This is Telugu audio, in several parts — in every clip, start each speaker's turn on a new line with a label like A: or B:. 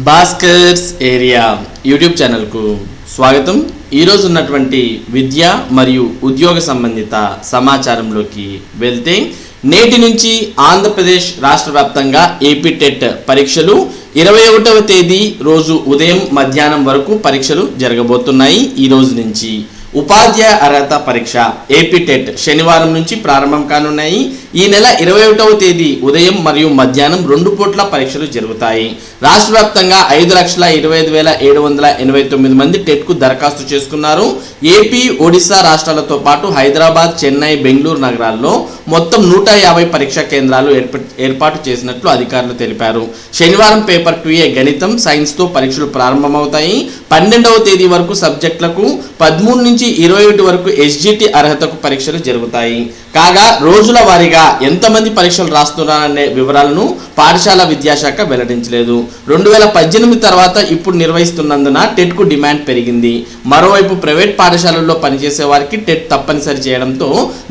A: భాస్కర్స్ ఏరియా యూట్యూబ్ ఛానల్కు స్వాగతం. ఈరోజు ఉన్నటువంటి విద్య మరియు ఉద్యోగ సంబంధిత సమాచారంలోకి వెళ్తే, నేటి నుంచి ఆంధ్రప్రదేశ్ రాష్ట్ర వ్యాప్తంగా ఏపీ టెట్ పరీక్షలు 21వ తేదీ రోజు ఉదయం మధ్యాహ్నం వరకు పరీక్షలు జరగబోతున్నాయి. ఈ రోజు నుంచి ఉపాధ్యాయ అర్హత పరీక్ష ఏపీ టెట్ శనివారం నుంచి ప్రారంభం కానున్నాయి. ఈ నెల 21వ తేదీ ఉదయం మరియు మధ్యాహ్నం 2 పూట్ల పరీక్షలు జరుగుతాయి. రాష్ట్ర వ్యాప్తంగా 5,25,789 మంది టెట్కు దరఖాస్తు చేసుకున్నారు. ఏపీ, ఒడిశా రాష్ట్రాలతో పాటు హైదరాబాద్, చెన్నై, బెంగళూరు నగరాల్లో మొత్తం 150 పరీక్షా కేంద్రాలు ఏర్పాటు చేసినట్లు అధికారులు తెలిపారు. శనివారం పేపర్ 2A గణితం, సైన్స్తో పరీక్షలు ప్రారంభమవుతాయి. 12వ తేదీ వరకు సబ్జెక్టులకు, 13 నుంచి 21 వరకు SGT అర్హతకు పరీక్షలు జరుగుతాయి. కాగా రోజుల వారీగా ఎంతమంది పరీక్షలు రాస్తున్నారనే వివరాలను పాఠశాల విద్యాశాఖ వెల్లడించలేదు. 2018 తర్వాత ఇప్పుడు నిర్వహిస్తున్నందున టెట్కు డిమాండ్ పెరిగింది. మరోవైపు ప్రైవేట్ పాఠశాలల్లో పనిచేసే వారికి టెట్ తప్పనిసరి చేయడంతో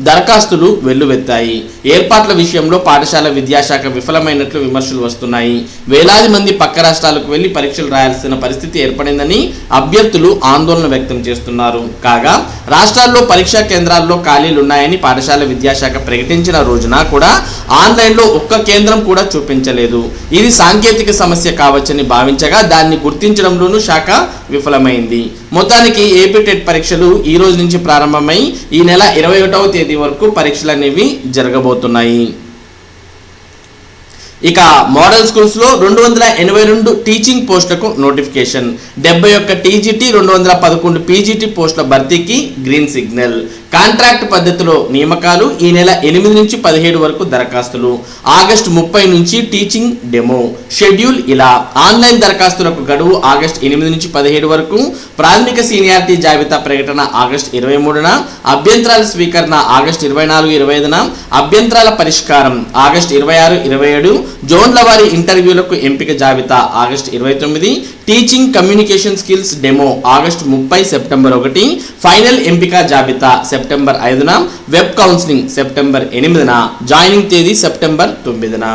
A: దరఖాస్తులు వెల్లువెత్తాయి. ఏర్పాట్ల విషయంలో పాఠశాల విద్యాశాఖ విఫలమైనట్లు విమర్శలు వస్తున్నాయి. వేలాది మంది పక్క రాష్ట్రాలకు వెళ్లి పరీక్షలు రాయాల్సిన పరిస్థితి ఏర్పడిందని అభ్యర్థులు ఆందోళన వ్యక్తం చేస్తున్నారు. కాగా రాష్ట్రాల్లో పరీక్షా కేంద్రాల్లో ఖాళీలున్నాయని పాఠశాల విద్యాశాఖ ప్రకటించిన రోజున కూడా ఆన్లైన్లో ఒక్క కేంద్రం కూడా చూపించలేదు. ఇది సాంకేతిక సమస్య కావచ్చని భావించగా దాన్ని గుర్తించడంలోనూ శాఖ విఫలమైంది. మొత్తానికి ఏపీ టెట్ పరీక్షలు ఈ రోజు నుంచి ప్రారంభమై ఈ నెల 21వ తేదీ వరకు పరీక్షలు అనేవి జరగబోతున్నాయి. ఇక మోడల్ స్కూల్స్ లో 282 టీచింగ్ పోస్టులకు నోటిఫికేషన్, 71 TGT, 211 PGT పోస్టుల భర్తీకి గ్రీన్ సిగ్నల్. కాంట్రాక్ట్ పద్ధతిలో నియామకాలు ఈ నెల 8 నుంచి 17 వరకు దరఖాస్తులు. ఆగస్టు 30 నుంచి టీచింగ్ డెమో షెడ్యూల్ ఇలా. ఆన్లైన్ దరఖాస్తులకు గడువు ఆగస్టు 8 నుంచి 17 వరకు. ప్రాథమిక సీనియారిటీ జాబితా ప్రకటన ఆగస్టు 23న. అభ్యంతరాల స్వీకరణ ఆగస్టు 24-25న. అభ్యంతరాల పరిష్కారం ఆగస్టు 26-27. జోన్ల వారి ఇంటర్వ్యూలకు ఎంపిక జాబితా August 29. Teaching communication skills demo August 30, September 1. Final ఎంపిక జాబితా సెప్టెంబర్ 5న. వెబ్ కౌన్సిలింగ్ సెప్టెంబర్ 8న. జాయినింగ్ తేదీ సెప్టెంబర్ 9న.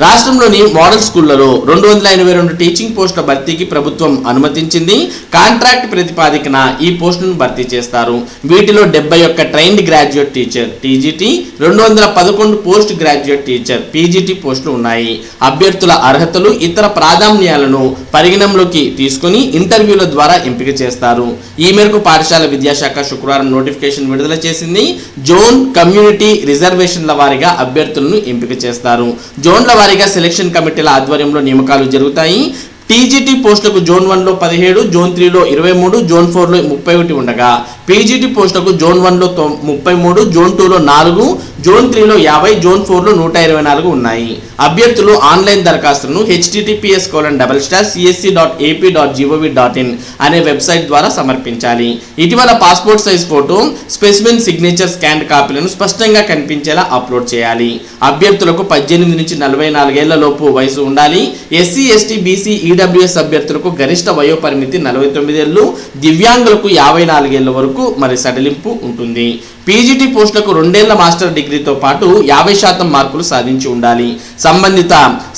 A: రాష్ట్రంలోని మోడల్ స్కూళ్లలో 282 టీచింగ్ పోస్టుల భర్తీకి ప్రభుత్వం అనుమతించింది. కాంట్రాక్ట్ ప్రతిపాదికన ఈ పోస్టులను భర్తీ చేస్తారు. వీటిలో 71 trained graduate teacher TGT, 211 post graduate teacher PGT పోస్టులు ఉన్నాయి. అభ్యర్థుల అర్హతలు, ఇతర ప్రాధాన్యాలను పరిగణనలోకి తీసుకుని ఇంటర్వ్యూల ద్వారా ఎంపిక చేస్తారు. ఈ మేరకు పాఠశాల విద్యాశాఖ శుక్రవారం నోటిఫికేషన్ విడుదల చేసింది. జోన్, కమ్యూనిటీ, రిజర్వేషన్ల వారీగా అభ్యర్థులను ఎంపిక చేస్తారు. జోన్ల వారీగా సెలక్షన్ కమిటీల ఆధ్వర్యంలో నియామకాలు జరుగుతాయి. TGT పోస్టులకు జోన్ 1లో 17, జోన్ 3లో 23, జోన్ 4లో 31 ఉండగా PGT పోస్టులకు జోన్ 1లో 33, జోన్ 2లో 4, జోన్ 3లో 50, జోన్ 4లో 124 ఉన్నాయి. అభ్యర్థులు ఆన్లైన్ దరఖాస్తులను https://csc.ap.gov.in అనే వెబ్సైట్ ద్వారా సమర్పించాలి. ఇటీవల passport size photo, specimen signature scan కాపీలను స్పష్టంగా కనిపించేలా అప్లోడ్ చేయాలి. అభ్యర్థులకు 18 నుంచి 44 ఏళ్ల లోపు వయసు ఉండాలి. SC, ST, BC, EWS అభ్యర్థులకు గరిష్ట వయోపరిమితి 49 ఏళ్లు, దివ్యాంగులకు 54 ఏళ్ల వరకు మరి సడలింపు ఉంటుంది. PGT పోస్టులకు 2 ఏళ్ల మాస్టర్ డిగ్రీతో పాటు 50% మార్కులు సాధించి ఉండాలి. సంబంధిత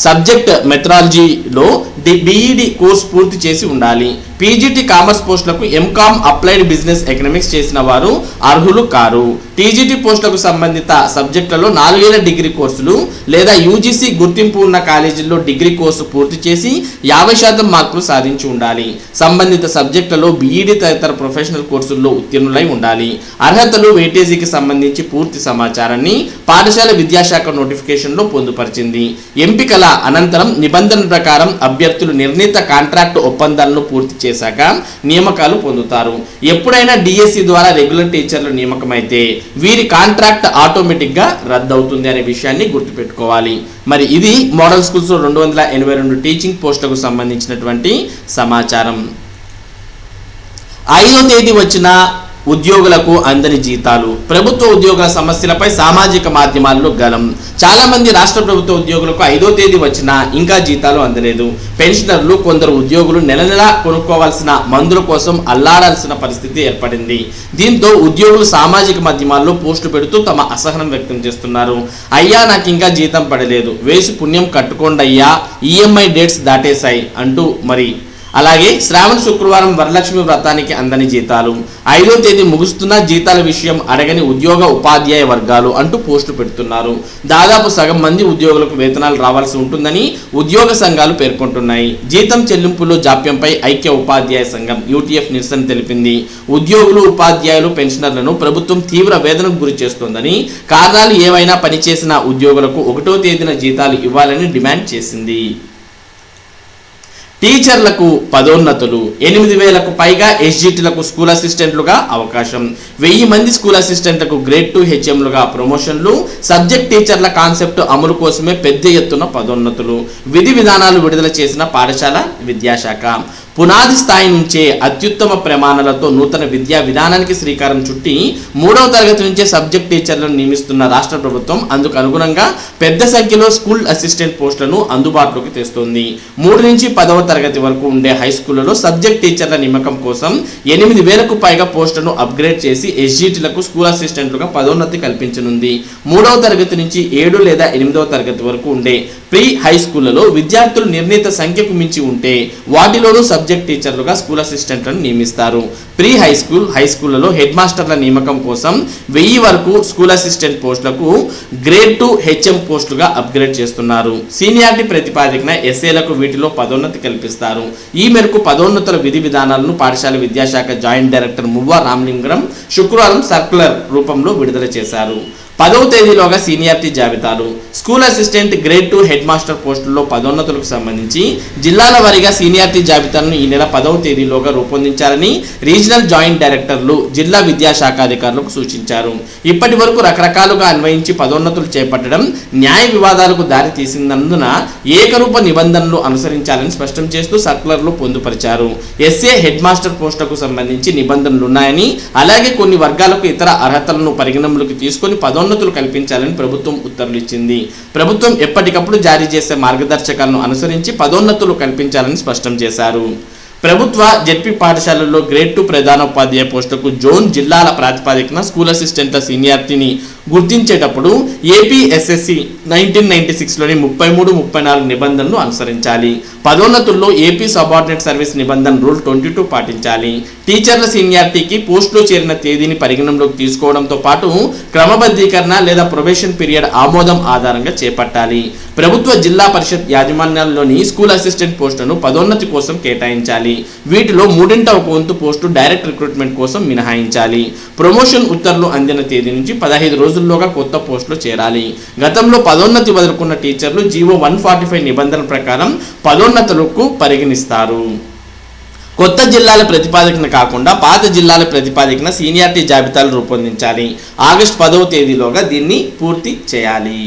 A: సబ్జెక్ట్ మెథడాలజీలో BEd కోర్సు పూర్తి చేసి ఉండాలి. PGT కామర్స్ పోస్టులకు MCOM అప్లైడ్ బిజినెస్ ఎకనామిక్స్ చేసిన వారు అర్హులు కారు. TGT పోస్టులకు సంబంధిత సబ్జెక్టులలో 4 ఏళ్ల డిగ్రీ కోర్సులు లేదా UGC గుర్తింపు ఉన్న కాలేజీల్లో డిగ్రీ కోర్సు పూర్తి చేసి 50% మార్కులు సాధించి ఉండాలి. సంబంధిత సబ్జెక్టులలో BEd తదితర ప్రొఫెషనల్ కోర్సుల్లో ఉత్తీర్ణులై ఉండాలి. అర్హతలు, వెయిటేజీకి సంబంధించి పూర్తి సమాచారాన్ని పాఠశాల విద్యాశాఖ నోటిఫికేషన్లో పొందుపరిచింది. ఎంపికల అనంతరం నిబంధనల ప్రకారం అభ్యర్థులు నిర్ణీత కాంట్రాక్ట్ ఒప్పందాలను పూర్తి చేశాక నియామకాలు పొందుతారు. ఎప్పుడైనా DSC ద్వారా రెగ్యులర్ టీచర్ల నియామకమైతే వీరి కాంట్రాక్ట్ ఆటోమేటిక్గా రద్దవుతుంది అనే విషయాన్ని గుర్తుపెట్టుకోవాలి. మరి ఇది మోడల్ స్కూల్స్లో 282 టీచింగ్ పోస్టులకు సంబంధించినటువంటి సమాచారం. 5వ తేదీ వచ్చిన ఉద్యోగులకు అందని జీతాలు, ప్రభుత్వ ఉద్యోగుల సమస్యలపై సామాజిక మాధ్యమాల్లో గలం. చాలా మంది రాష్ట్ర ప్రభుత్వ ఉద్యోగులకు 5వ తేదీ వచ్చినా ఇంకా జీతాలు అందలేదు. పెన్షనర్లు, కొందరు ఉద్యోగులు నెల నెలా కొనుక్కోవాల్సిన మందుల కోసం అల్లాడాల్సిన పరిస్థితి ఏర్పడింది. దీంతో ఉద్యోగులు సామాజిక మాధ్యమాల్లో పోస్టులు పెడుతూ తమ అసహనం వ్యక్తం చేస్తున్నారు. అయ్యా నాకు ఇంకా జీతం పడలేదు, వేసి పుణ్యం కట్టుకోండి అయ్యా, ఈఎంఐ డేట్స్ దాటేశాయి అంటూ మరి. అలాగే శ్రావణ శుక్రవారం వరలక్ష్మి వ్రతానికి అందని జీతాలు, 5వ తేదీ ముగుస్తున్న జీతాల విషయం అడగని ఉద్యోగ ఉపాధ్యాయ వర్గాలు అంటూ పోస్టులు పెడుతున్నారు. దాదాపు సగం మంది ఉద్యోగులకు వేతనాలు రావాల్సి ఉంటుందని ఉద్యోగ సంఘాలు పేర్కొంటున్నాయి. జీతం చెల్లింపులో జాప్యంపై ఐక్య ఉపాధ్యాయ సంఘం యూటీఎఫ్ నిరసన తెలిపింది. ఉద్యోగులు, ఉపాధ్యాయులు, పెన్షనర్లను ప్రభుత్వం తీవ్ర వేదనకు గురి చేస్తోందని, కారణాలు ఏవైనా పనిచేసిన ఉద్యోగులకు 1వ తేదీన జీతాలు ఇవ్వాలని డిమాండ్ చేసింది. టీచర్లకు పదోన్నతులు, 8,000కు పైగా ఎస్జిటిలకు స్కూల్ అసిస్టెంట్లుగా అవకాశం, 1000 మంది స్కూల్ అసిస్టెంట్లకు గ్రేడ్ 2 హెచ్ఎంలుగా ప్రమోషన్లు, సబ్జెక్ట్ టీచర్ల కాన్సెప్ట్ అమలు కోసమే పెద్ద ఎత్తున పదోన్నతులు. విధి విధానాలు విడుదల చేసిన పాఠశాల విద్యాశాఖ. పునాది స్థాయి నుంచే అత్యుత్తమ ప్రమాణాలతో నూతన విద్యా విధానానికి శ్రీకారం చుట్టి 3వ తరగతి నుంచే సబ్జెక్ట్ టీచర్లను నియమిస్తున్న రాష్ట్ర ప్రభుత్వం అందుకు అనుగుణంగా పెద్ద సంఖ్యలో స్కూల్ అసిస్టెంట్ పోస్టులను అందుబాటులోకి తెస్తోంది. 3 నుంచి 10వ తరగతి వరకు ఉండే హై స్కూళ్లలో సబ్జెక్ట్ టీచర్ల నియామకం కోసం 8,000కు పైగా పోస్టులను అప్గ్రేడ్ చేసి ఎస్జిటిలకు స్కూల్ అసిస్టెంట్లుగా పదోన్నతి కల్పించనుంది. 3వ తరగతి నుంచి 7 లేదా 8వ తరగతి వరకు ఉండే ప్రీ హై స్కూళ్లలో విద్యార్థులు నిర్ణీత సంఖ్యకు మించి ఉంటే వాటిలోనూ సబ్జెక్ట్ టీచర్లుగా స్కూల్ అసిస్టెంట్లను నియమిస్తారు. ప్రీ హై స్కూళ్లలో హెడ్ మాస్టర్ల నియామకం కోసం 1000 వరకు స్కూల్ అసిస్టెంట్ పోస్టులకు గ్రేడ్ 2 హెచ్ఎం పోస్టులుగా అప్గ్రేడ్ చేస్తున్నారు. సీనియారిటీ ప్రతిపాదికన ఎస్ఏలకు వీటిలో పదోన్నతి కల్పిస్తారు. ఈ మేరకు పదోన్నతుల విధి విధానాలను పాఠశాల విద్యాశాఖ జాయింట్ డైరెక్టర్ మువ్వా రామలింగం శుక్రవారం సర్క్యులర్ రూపంలో విడుదల చేశారు. 10వ తేదీలోగా సీనియారిటీ జాబితాలు. School assistant, grade 2 head master పోస్టుల్లో పదోన్నతులకు సంబంధించి జిల్లాల వారీగా సీనియారిటీ జాబితాలను ఈ నెల 10వ తేదీలోగా రూపొందించాలని రీజనల్ జాయింట్ డైరెక్టర్లు జిల్లా విద్యాశాఖ అధికారులకు సూచించారు. ఇప్పటి వరకు రకరకాలుగా అన్వయించి పదోన్నతులు చేపట్టడం న్యాయ వివాదాలకు దారి తీసినందున ఏకరూప నిబంధనలు అనుసరించాలని స్పష్టం చేస్తూ సర్కులర్లు పొందుపరిచారు. ఎస్ఏ హెడ్ మాస్టర్ పోస్టులకు సంబంధించి నిబంధనలున్నాయని, అలాగే కొన్ని వర్గాలకు ఇతర అర్హతలను పరిగణనలోకి తీసుకొని పదోన్నతులు కల్పించాలని ప్రభుత్వం ఉత్తర్వులు ఇచ్చింది. ప్రభుత్వం ఎప్పటికప్పుడు జారీ చేసే మార్గదర్శకాలను అనుసరించి పదోన్నతులు కల్పించాలని స్పష్టం చేశారు. ప్రభుత్వ జెడ్పీ పాఠశాలల్లో గ్రేడ్ 2 ప్రధానోపాధ్యాయ పోస్టులకు జోన్, జిల్లాల ప్రాతిపదికన స్కూల్ అసిస్టెంట్ల సీనియారిటీని గుర్తించేటప్పుడు ఏపీ ఎస్ఎస్సి 1996లోని 33, 34 నిబంధనలు అనుసరించాలి. పదోన్నతుల్లో ఏపీ సబార్డినేట్ సర్వీస్ నిబంధన రూల్ 22 పాటించాలి. టీచర్ల సీనియారిటీకి పోస్టులో చేరిన తేదీని పరిగణనలోకి తీసుకోవడంతో పాటు క్రమబద్ధీకరణ లేదా ప్రొబేషన్ పీరియడ్ ఆమోదం ఆధారంగా చేపట్టాలి. ప్రభుత్వ జిల్లా పరిషత్ యాజమాన్యాల్లోని స్కూల్ అసిస్టెంట్ పోస్టులను పదోన్నతి కోసం కేటాయించాలి. వీటిలో 1/3 వంతు పోస్టు డైరెక్ట్ రిక్రూట్మెంట్ కోసం మినహాయించాలి. ప్రమోషన్ ఉత్తర్వులు అందిన తేదీ నుంచి 15 రోజుల్లోగా కొత్త పోస్టులు చేరాలి. గతంలో పదోన్నతి వదులుకున్న టీచర్లు జీవో 145 నిబంధనల ప్రకారం పదోన్నతులకు పరిగణిస్తారు. కొత్త జిల్లాల ప్రతిపాదకన కాకుండా పాత జిల్లాల ప్రతిపాదకన సీనియారిటీ జాబితాలు రూపొందించాలి. ఆగస్టు 10వ తేదీలోగా దీన్ని పూర్తి చేయాలి.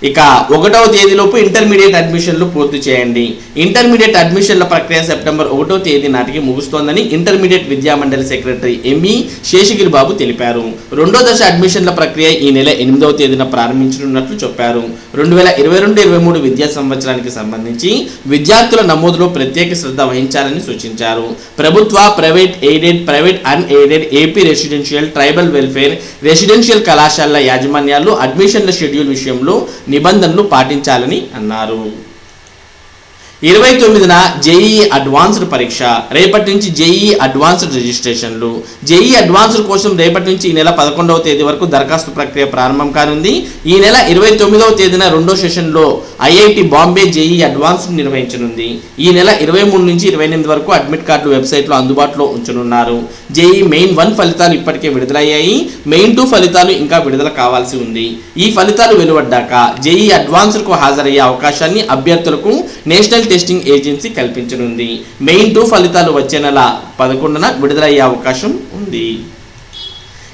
A: ఇక 1వ తేదీలోపు ఇంటర్మీడియట్ అడ్మిషన్లు పూర్తి చేయండి. ఇంటర్మీడియట్ అడ్మిషన్ల ప్రక్రియ సెప్టెంబర్ 1వ తేదీ నాటికి ముగుస్తోందని ఇంటర్మీడియట్ విద్యామండలి సెక్రటరీ ఎంఈ శేషగిరి బాబు తెలిపారు. 2వ దశ అడ్మిషన్ల ప్రక్రియ ఈ నెల 8వ తేదీన ప్రారంభించనున్నట్లు చెప్పారు. 2022-23 విద్యా సంవత్సరానికి సంబంధించి విద్యార్థుల నమోదులో ప్రత్యేక శ్రద్ధ వహించాలని సూచించారు. ప్రభుత్వ, private, aided, private unaided, AP residential, tribal welfare, residential కళాశాలల యాజమాన్యాలు అడ్మిషన్ల షెడ్యూల్ విషయంలో నిబంధనలు పాటించాలని అన్నారు. 29న జేఈఈ అడ్వాన్స్డ్ పరీక్ష. రేపటి నుంచి జేఈఈ అడ్వాన్స్డ్ రిజిస్ట్రేషన్లు. జేఈఈ అడ్వాన్స్డ్ కోసం రేపటి నుంచి ఈ నెల 11వ తేదీ వరకు దరఖాస్తు ప్రక్రియ ప్రారంభం కానుంది. ఈ నెల 29వ తేదీన 2వ సెషన్లో ఐఐటి బాంబే జేఈఈ అడ్వాన్స్డ్ నిర్వహించనుంది. ఈ నెల 23 నుంచి 28 వరకు అడ్మిట్ కార్డులు వెబ్సైట్లో అందుబాటులో ఉంచనున్నారు. జేఈఈ మెయిన్ 1 ఫలితాలు ఇప్పటికే విడుదలయ్యాయి. మెయిన్ 2 ఫలితాలు ఇంకా విడుదల కావాల్సి ఉంది. ఈ ఫలితాలు వెలువడ్డాక జేఈఈ అడ్వాన్స్డ్కు హాజరయ్యే అవకాశాన్ని అభ్యర్థులకు నేషనల్ టెస్టింగ్ ఏజెన్సీ కల్పించనుంది. మెయిన్ 2 ఫలితాలు వచ్చే నెల 11న విడుదలయ్యే అవకాశం ఉంది.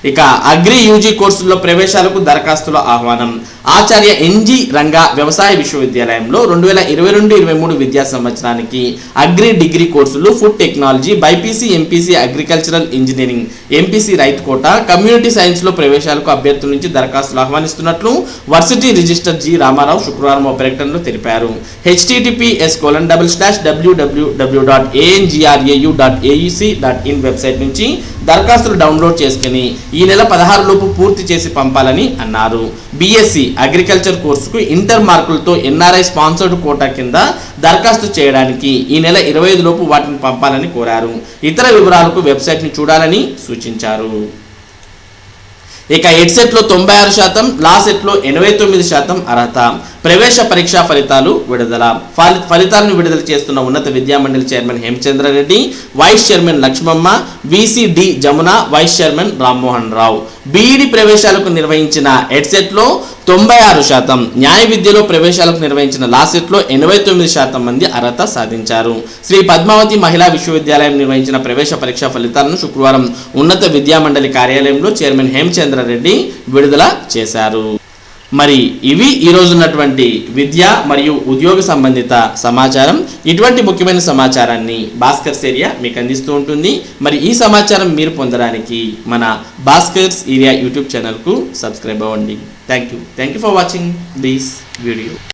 A: ఇక అగ్రి యూజీ కోర్సుల్లో ప్రవేశాలకు దరఖాస్తుల ఆహ్వానం. ఆచార్య ఎన్జి రంగా వ్యవసాయ విశ్వవిద్యాలయంలో 2022-23 విద్యా సంవత్సరానికి అగ్రి డిగ్రీ కోర్సులు food technology, BiPC, MPC agricultural engineering, MPC రైతు కోట, కమ్యూనిటీ సైన్స్ లో ప్రవేశాలకు అభ్యర్థుల నుంచి దరఖాస్తులు ఆహ్వానిస్తున్నట్లు వర్సిటీ రిజిస్టర్ జి రామారావు శుక్రవారం ఒక ప్రకటనలో తెలిపారు. https://www.angrau.auc.in వెబ్సైట్ నుంచి దరఖాస్తులు డౌన్లోడ్ చేసుకుని ఈ నెల 16 లోపు పూర్తి చేసి పంపాలని అన్నారు. బీఎస్సీ అగ్రికల్చర్ కోర్సుకు ఇంటర్ మార్కులతో ఎన్ఆర్ఐ స్పాన్సర్డ్ కోటా కింద దరఖాస్తు చేయడానికి ఈ నెల 25 లోపు వాటిని పంపాలని కోరారు. ఇతర వివరాలకు వెబ్సైట్ని చూడాలని సూచించారు. ఇక ఎడ్సెట్ లో 96%, లా సెట్ లో 89% అర్హత. ప్రవేశ పరీక్షా ఫలితాలు విడుదల. ఫలితాలను విడుదల చేస్తున్న ఉన్నత విద్యామండలి chairman Hemachandra Reddy, vice chairman Lakshmamma, వీసీడి Jamuna, vice chairman Rammohan Rao. BEd ప్రవేశాలకు నిర్వహించిన ఎడ్సెట్ లో 96%, న్యాయ విద్యలో ప్రవేశాలకు నిర్వహించిన లాసెట్ లో 89% మంది అర్హత సాధించారు. శ్రీ పద్మావతి మహిళా విశ్వవిద్యాలయం నిర్వహించిన ప్రవేశ పరీక్షా ఫలితాలను శుక్రవారం ఉన్నత విద్యామండలి కార్యాలయంలో చైర్మన్ హేమచంద్రారెడ్డి విడుదల చేశారు. మరి ఇవి ఈరోజు ఉన్నటువంటి విద్య మరియు ఉద్యోగ సంబంధిత సమాచారం. ఇటువంటి ముఖ్యమైన సమాచారాన్ని భాస్కర్స్ ఏరియా మీకు అందిస్తూ ఉంటుంది. మరి ఈ సమాచారం మీరు పొందడానికి మన భాస్కర్స్ ఏరియా యూట్యూబ్ ఛానల్కు సబ్స్క్రైబ్ అవ్వండి. Thank you for watching this video.